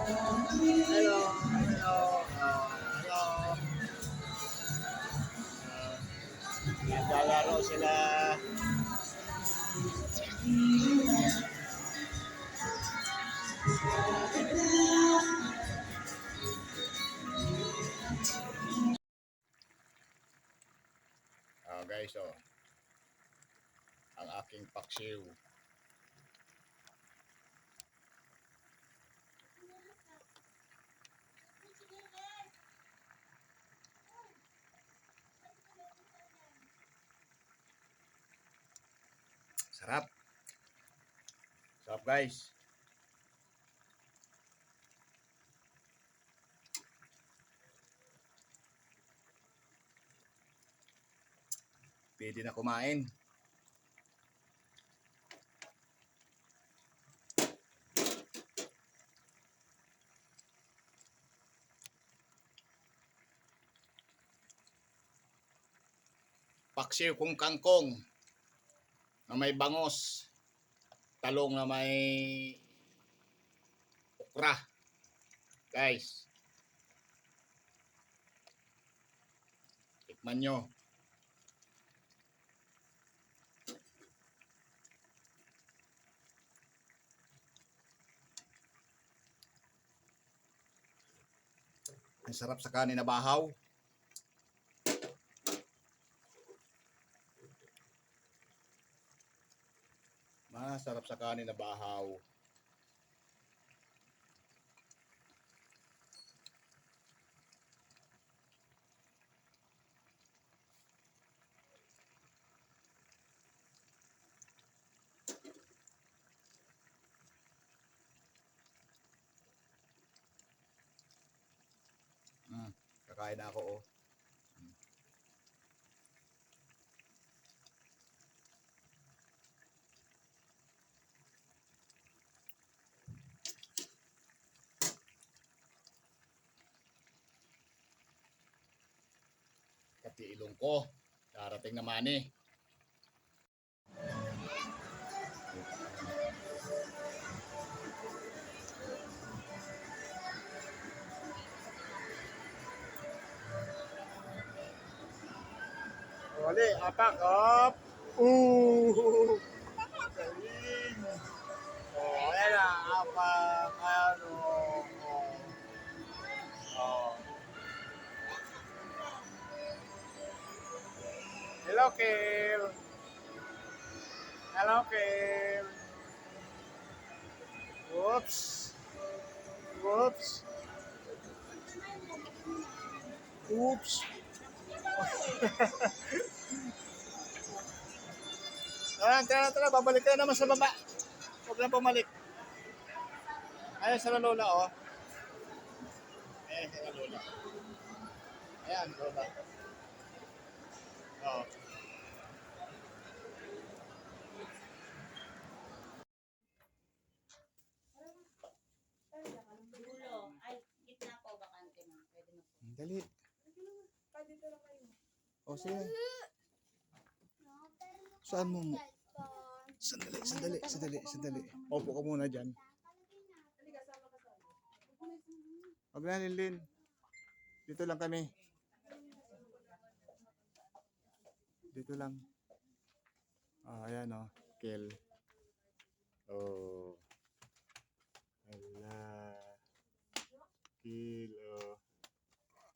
Hello, hello, hello. Naglalaro sila. Guys, ang aking paksiw. Sarap. Sarap guys. Pwede na kumain. Paksiw kung kangkong na may bangos. Talong na may okra. Guys. Tikman nyo. Ang sarap sa kanin na bahaw. Masarap sa kanin na bahaw. Kakain na ako Pati ilong ko. Darating naman eh. Wali, apak, op. Galing. Ayan na, apak, ano. Hello, Kim. Hello, Kim. Whoops. Whoops. Oops. Tara, babalik ka naman sa baba. Huwag na pumalik. Ayan sa lola, Ayan sa lola. Ayan, lola. Dali. Sige. Saan mo? Sandali. Opo ka muna dyan. Huwag na, Lilin. Dito lang kami. Dito lang. Ayan Kel. Hala. Kel,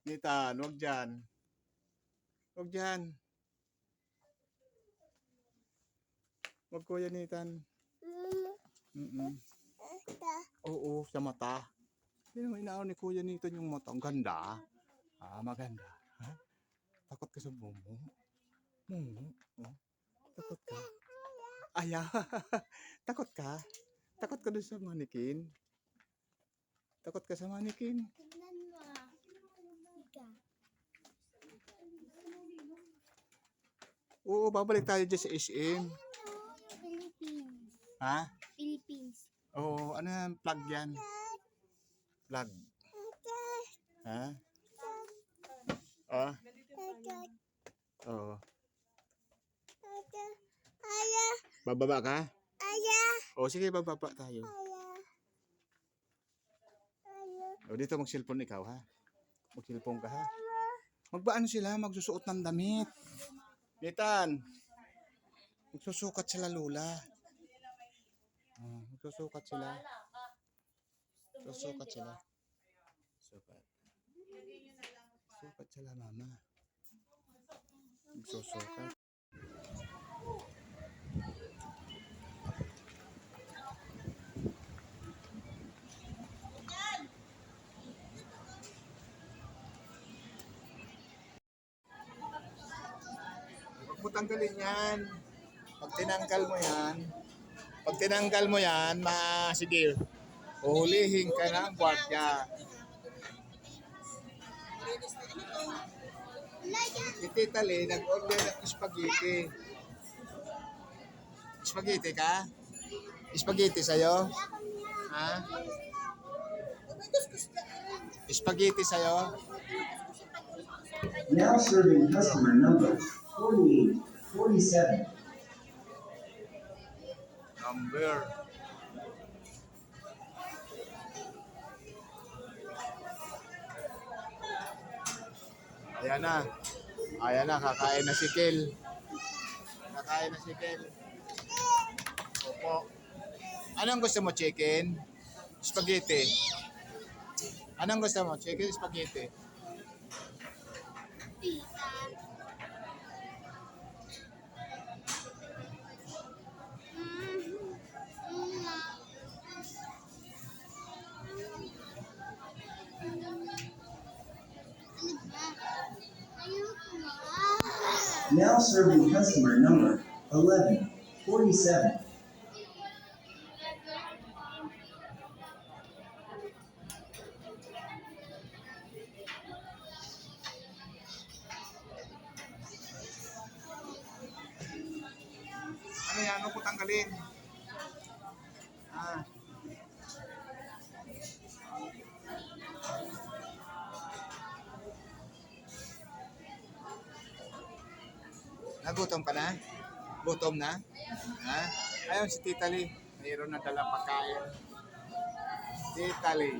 Nitan, huwag dyan. Huwag dyan. Huwag ko yan, Nitan. Oo, sa mata. Hindi naman inaon ni Kuya Nitan yung mata. Ang ganda. Maganda. Ha? Takot ka sa Momo? Takot ka? Aya. Takot ka? Takot ka doon sa manikin? Takot ka sa manikin? Oo, babalik tayo dyan sa SM. Philippines. Ha? Philippines. Oo, ano yan? Plug yan? Plug. Ha? Oo. Bababa ka? Sige, bababa tayo. O dito mag-cellphone ikaw ha. Mag-cellphone ka ha. Magbaano sila, magsusuot ng damit. Ethan, magsusukat sila Lola. Magsusukat sila. Susukat sila. Sukat. Sukat sila mama. Magsusukat. Huwag mo tanggalin yan. Pag tinanggal mo yan, sige, uhulihin ka ng gwardiya. Si Tita Lee, nag-order ng spaghetti. Spaghetti ka? Spaghetti sa'yo? Ha? Spaghetti sa'yo? Now serving customer number 4847. Number. Ayan na. Ayan na, kakain na si Kel. Kakain na si Kel. Opo. Anong gusto mo, chicken? Spaghetti. Anong gusto mo, chicken, spaghetti? Tita. Now serving customer number 1147. Ano yan? Ano ko tanggalin? Ah. Nagutom ka na? Gutom na? Ha? Ayun si Tita Lee. Mayroon na dala pagkain. Tita Lee.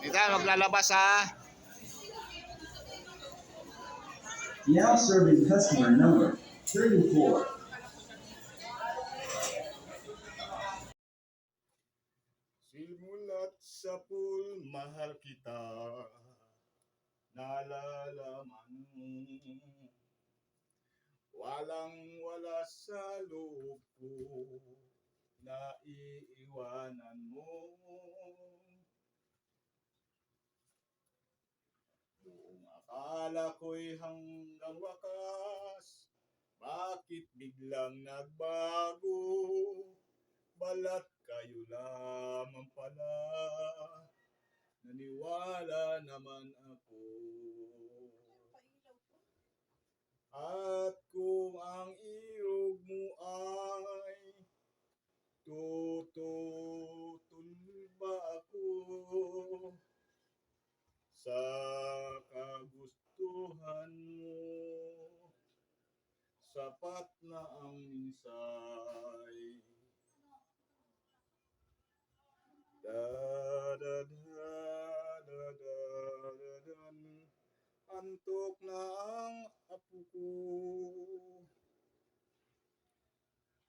Tita, maglalabas ha. Now serving customer number 34. Simulat sa pool, mahal kita, nalalaman. Walang-wala sa loob ko, naiiwanan mo. Buong akala ko'y hanggang wakas, bakit biglang nagbago? Balat kayo lamang pala, naniwala naman ako. At kung ang irog mo ay tututol ba ako sa kagustuhan mo, sapat na ang minsay. Da da da da da da dan. Antok na ang apo ko.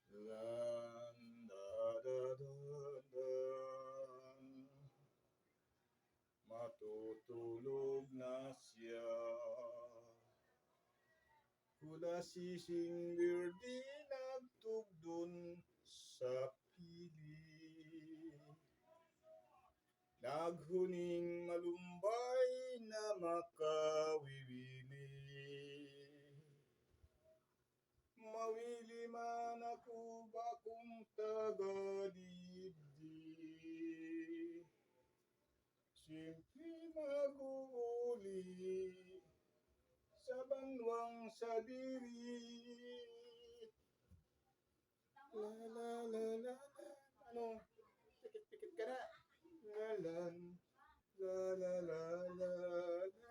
Dan da da da dan. Matutulog na siya. Kula sising birdi nagtugdon sa pili. Naghuning malumbay na makawiwili. Mawili man ako bakong taga-dibdib. Simple mag-uuli sa banwang sa diri. La la la la la. Ano? Pikit-pikit ka na. La la la la la la.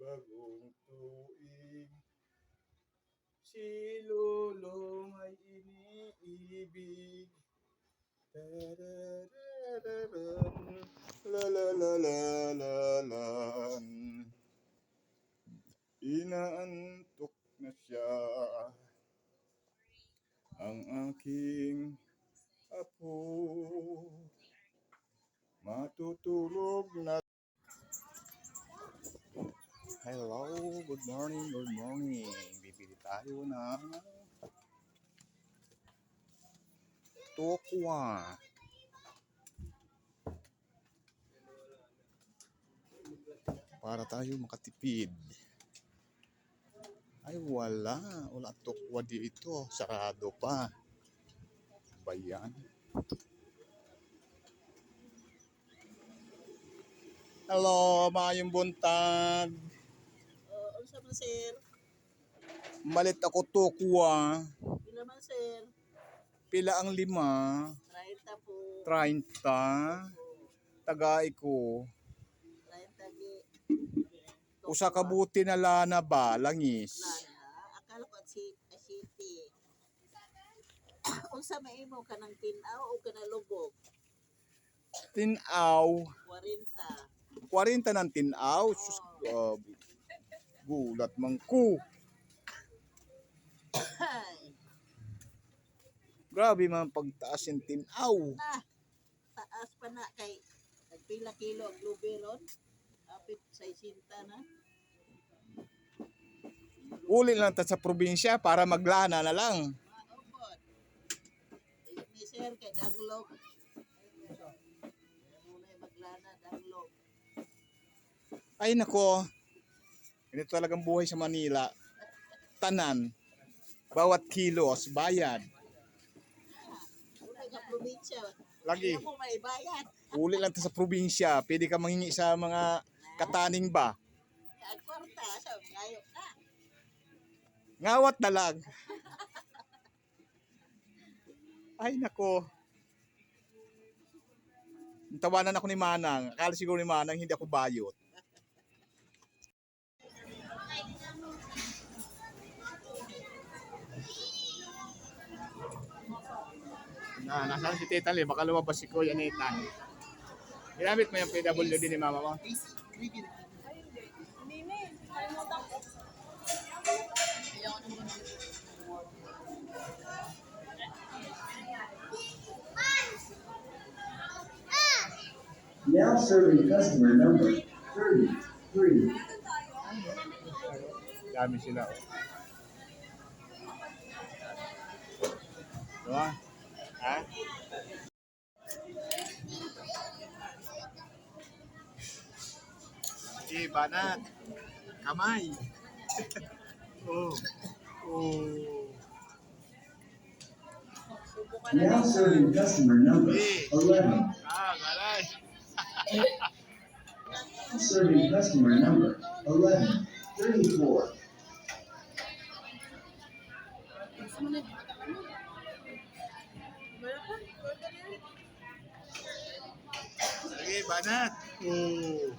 bagong tuig. Si Lolo may iniibig. Tararararan, la la la la la la. Inaantok na siya, ang aking apo. Matutulog na. Hello, good morning, good morning. Bibili tayo ng tokwa. Para tayo makatipid. Ay wala tokwa dito. Sarado pa. Ba yan? Hello, maayong buntag. Unsa man sir? Malit ako tokwa. Pila man sir? Pila ang 5? 30 po. 30. Tagay ko. 30 gi. Usa ka buti na lana ba? Langis. Lana. Akala ko at city. Unsa maimo ka ng tinaw o ka na lubog? Tinaw. 40. 40 ng tinaw. Sus, gulat man ko. Ay, Grabe man pagtaas yung tinaw. taas pa na kay nagpila kilo ang blueberry. Apit 60 na. Uli lang ta sa probinsya para maglana na lang. Maupod. Ni sir kay danglog. Muna maglana danglog. Ay nako. Ganito talagang buhay sa Manila. Tanan. Bawat kilos, bayad. Una ka probinsya. Lagi. Ayaw mo maibayad. Uli lang ta sa probinsya. Pwede ka manghingi sa mga kataning ba? Ang kwarta sa ngayon na. Ngawat na lang. Ay nako. Tawanan ako ni Manang. Akala siguro ni Manang hindi ako bayot. Nasaan si Tita Lee? Baka lumabas si Kuya Nathan. Ginamit mo yung PWD ni Mama mo? Now serving customer number 33. Dami sila. Diba? Ha? Sige, banat. Kamay. Oh. Oh. Now serving customer number 11. Galay. Serving customer number 11. 34. Sige, banat. Oh.